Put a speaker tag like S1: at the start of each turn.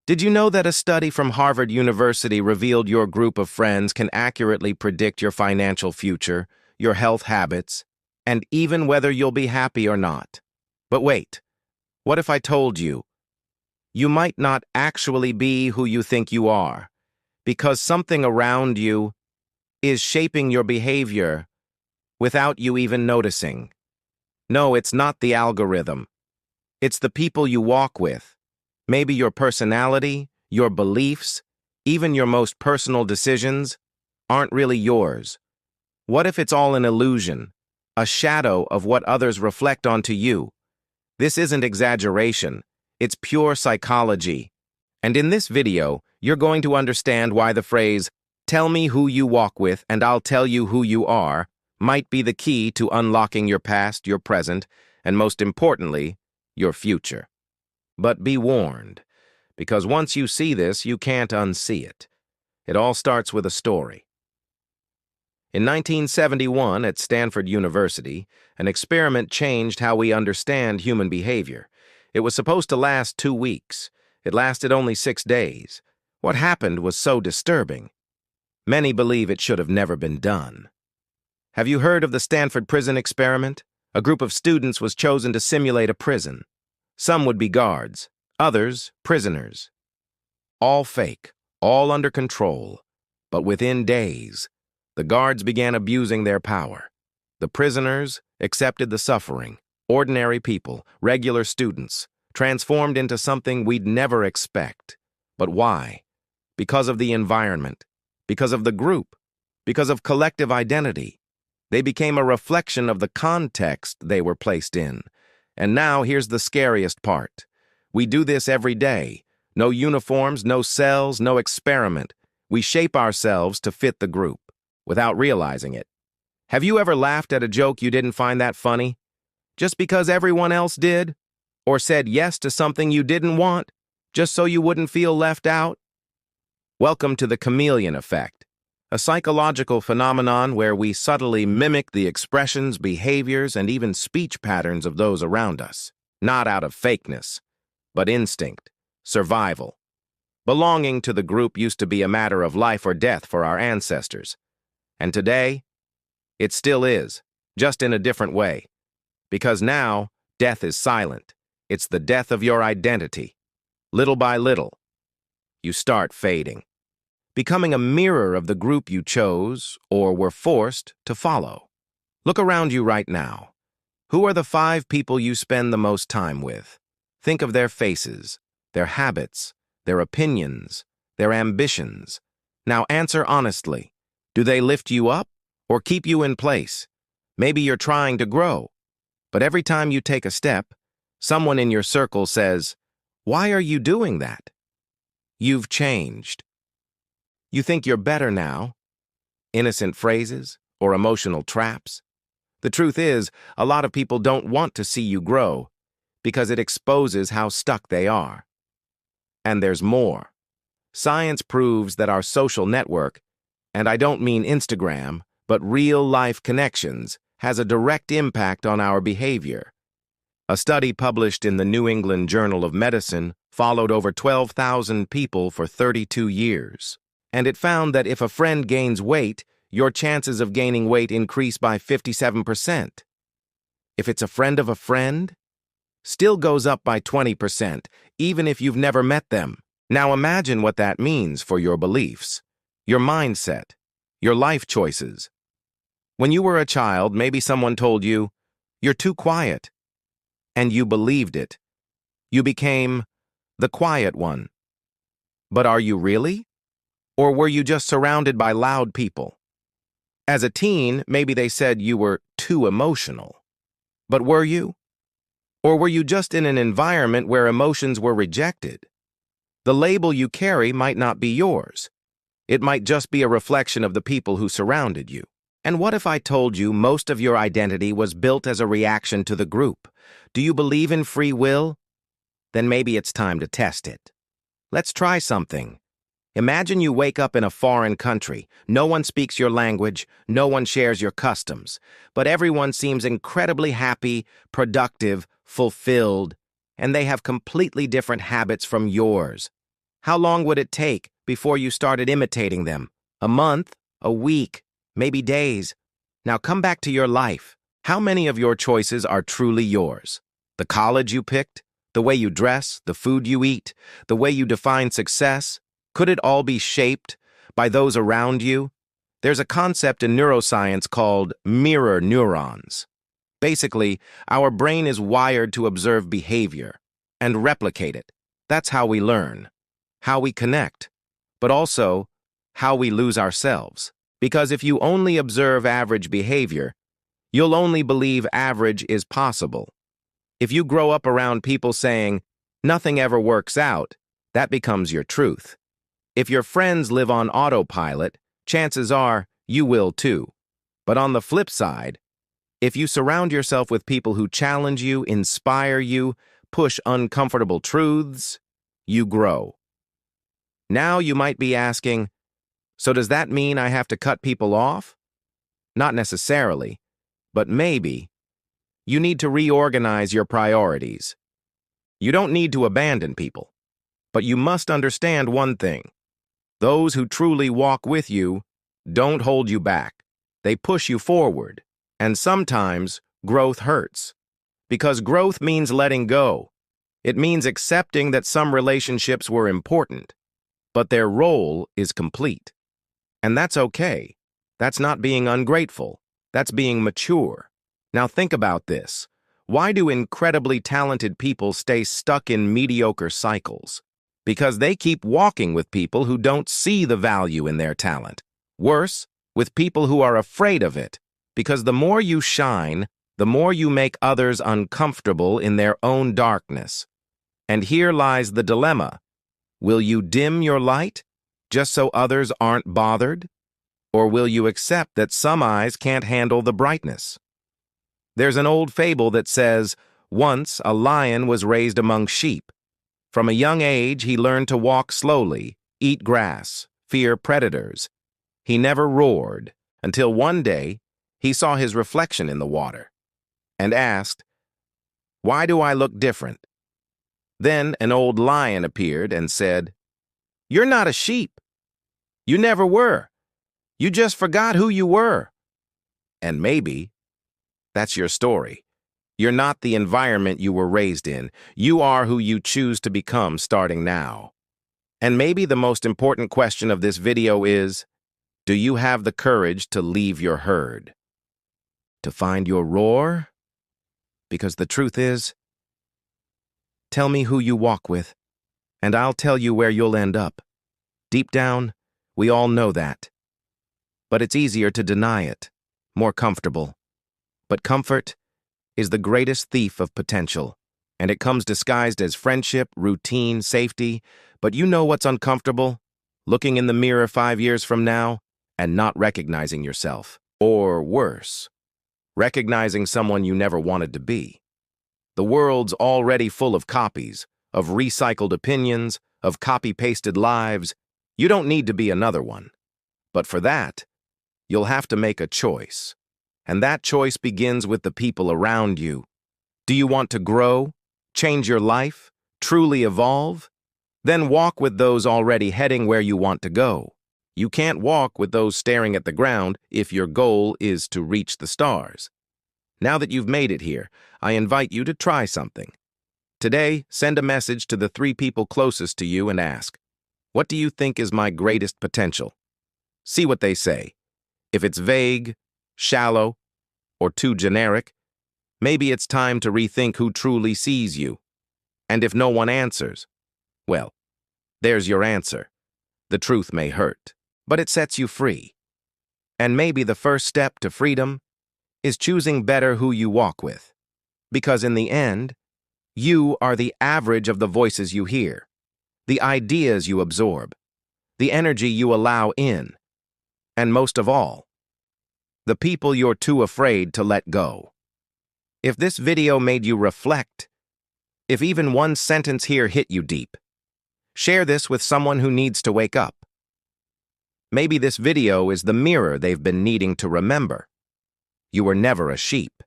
S1: Did you know that a study from Harvard University revealed your group of friends can accurately predict your financial future, your health habits, and even whether you'll be happy or not? But wait, what if I told you, you might not actually be who you think you are, because something around you is shaping your behavior without you even noticing? No, it's not the algorithm. It's the people you walk with. Maybe your personality, your beliefs, even your most personal decisions aren't really yours. What if it's all an illusion, a shadow of what others reflect onto you? This isn't exaggeration, it's pure psychology. And in this video, you're going to understand why the phrase, "Tell me who you walk with and I'll tell you who you are," might be the key to unlocking your past, your present, and most importantly, your future. But be warned, because once you see this, you can't unsee it. It all starts with a story. In 1971, at Stanford University, an experiment changed how we understand human behavior. It was supposed to last 2 weeks. It lasted only 6 days. What happened was so disturbing. Many believe it should have never been done. Have you heard of the Stanford Prison Experiment? A group of students was chosen to simulate a prison. Some would be guards, others prisoners. All fake, all under control. But within days, the guards began abusing their power. The prisoners accepted the suffering. Ordinary people, regular students, transformed into something we'd never expect. But why? Because of the environment, because of the group, because of collective identity. They became a reflection of the context they were placed in. And now here's the scariest part. We do this every day. No uniforms, no cells, no experiment. We shape ourselves to fit the group, without realizing it. Have you ever laughed at a joke you didn't find that funny? Just because everyone else did? Or said yes to something you didn't want, just so you wouldn't feel left out? Welcome to the chameleon effect, a psychological phenomenon where we subtly mimic the expressions, behaviors, and even speech patterns of those around us, not out of fakeness, but instinct, survival. Belonging to the group used to be a matter of life or death for our ancestors. And today, it still is, just in a different way. Because now, death is silent. It's the death of your identity. Little by little, you start fading, becoming a mirror of the group you chose or were forced to follow. Look around you right now. Who are the 5 people you spend the most time with? Think of their faces, their habits, their opinions, their ambitions. Now answer honestly. Do they lift you up or keep you in place? Maybe you're trying to grow, but every time you take a step, someone in your circle says, "Why are you doing that?" You've changed. You think you're better now? Innocent phrases or emotional traps? The truth is, a lot of people don't want to see you grow because it exposes how stuck they are. And there's more. Science proves that our social network, and I don't mean Instagram, but real-life connections, has a direct impact on our behavior. A study published in the New England Journal of Medicine followed over 12,000 people for 32 years. And it found that if a friend gains weight, your chances of gaining weight increase by 57%. If it's a friend of a friend, still goes up by 20%, even if you've never met them. Now imagine what that means for your beliefs, your mindset, your life choices. When you were a child, maybe someone told you, "You're too quiet," and you believed it. You became the quiet one. But are you really? Or were you just surrounded by loud people? As a teen, maybe they said you were too emotional. But were you? Or were you just in an environment where emotions were rejected? The label you carry might not be yours. It might just be a reflection of the people who surrounded you. And what if I told you most of your identity was built as a reaction to the group? Do you believe in free will? Then maybe it's time to test it. Let's try something. Imagine you wake up in a foreign country. No one speaks your language, no one shares your customs, but everyone seems incredibly happy, productive, fulfilled, and they have completely different habits from yours. How long would it take before you started imitating them? A month? A week? Maybe days? Now come back to your life. How many of your choices are truly yours? The college you picked? The way you dress? The food you eat? The way you define success? Could it all be shaped by those around you? There's a concept in neuroscience called mirror neurons. Basically, our brain is wired to observe behavior and replicate it. That's how we learn, how we connect, but also how we lose ourselves. Because if you only observe average behavior, you'll only believe average is possible. If you grow up around people saying, "Nothing ever works out," that becomes your truth. If your friends live on autopilot, chances are you will too. But on the flip side, if you surround yourself with people who challenge you, inspire you, push uncomfortable truths, you grow. Now you might be asking, so does that mean I have to cut people off? Not necessarily, but maybe. You need to reorganize your priorities. You don't need to abandon people, but you must understand one thing. Those who truly walk with you don't hold you back. They push you forward, and sometimes growth hurts. Because growth means letting go. It means accepting that some relationships were important, but their role is complete. And that's okay. That's not being ungrateful. That's being mature. Now think about this. Why do incredibly talented people stay stuck in mediocre cycles? Because they keep walking with people who don't see the value in their talent. Worse, with people who are afraid of it. Because the more you shine, the more you make others uncomfortable in their own darkness. And here lies the dilemma. Will you dim your light just so others aren't bothered? Or will you accept that some eyes can't handle the brightness? There's an old fable that says, once a lion was raised among sheep. From a young age, he learned to walk slowly, eat grass, fear predators. He never roared until one day he saw his reflection in the water and asked, "Why do I look different?" Then an old lion appeared and said, "You're not a sheep. You never were. You just forgot who you were." And maybe that's your story. You're not the environment you were raised in. You are who you choose to become starting now. And maybe the most important question of this video is, do you have the courage to leave your herd? To find your roar? Because the truth is, tell me who you walk with, and I'll tell you where you'll end up. Deep down, we all know that. But it's easier to deny it, more comfortable. But comfort is the greatest thief of potential, and it comes disguised as friendship, routine, safety. But you know what's uncomfortable? Looking in the mirror 5 years from now and not recognizing yourself. Or worse, recognizing someone you never wanted to be. The world's already full of copies, of recycled opinions, of copy-pasted lives. You don't need to be another one. But for that, you'll have to make a choice. And that choice begins with the people around you. Do you want to grow, change your life, truly evolve? Then walk with those already heading where you want to go. You can't walk with those staring at the ground if your goal is to reach the stars. Now that you've made it here, I invite you to try something. Today, send a message to the 3 people closest to you and ask, "What do you think is my greatest potential?" See what they say. If it's vague, shallow, or too generic, maybe it's time to rethink who truly sees you. And if no one answers, well, there's your answer. The truth may hurt, but it sets you free. And maybe the first step to freedom is choosing better who you walk with. Because in the end, you are the average of the voices you hear, the ideas you absorb, the energy you allow in, and most of all, the people you're too afraid to let go. If this video made you reflect, if even one sentence here hit you deep, share this with someone who needs to wake up. Maybe this video is the mirror they've been needing to remember. You were never a sheep.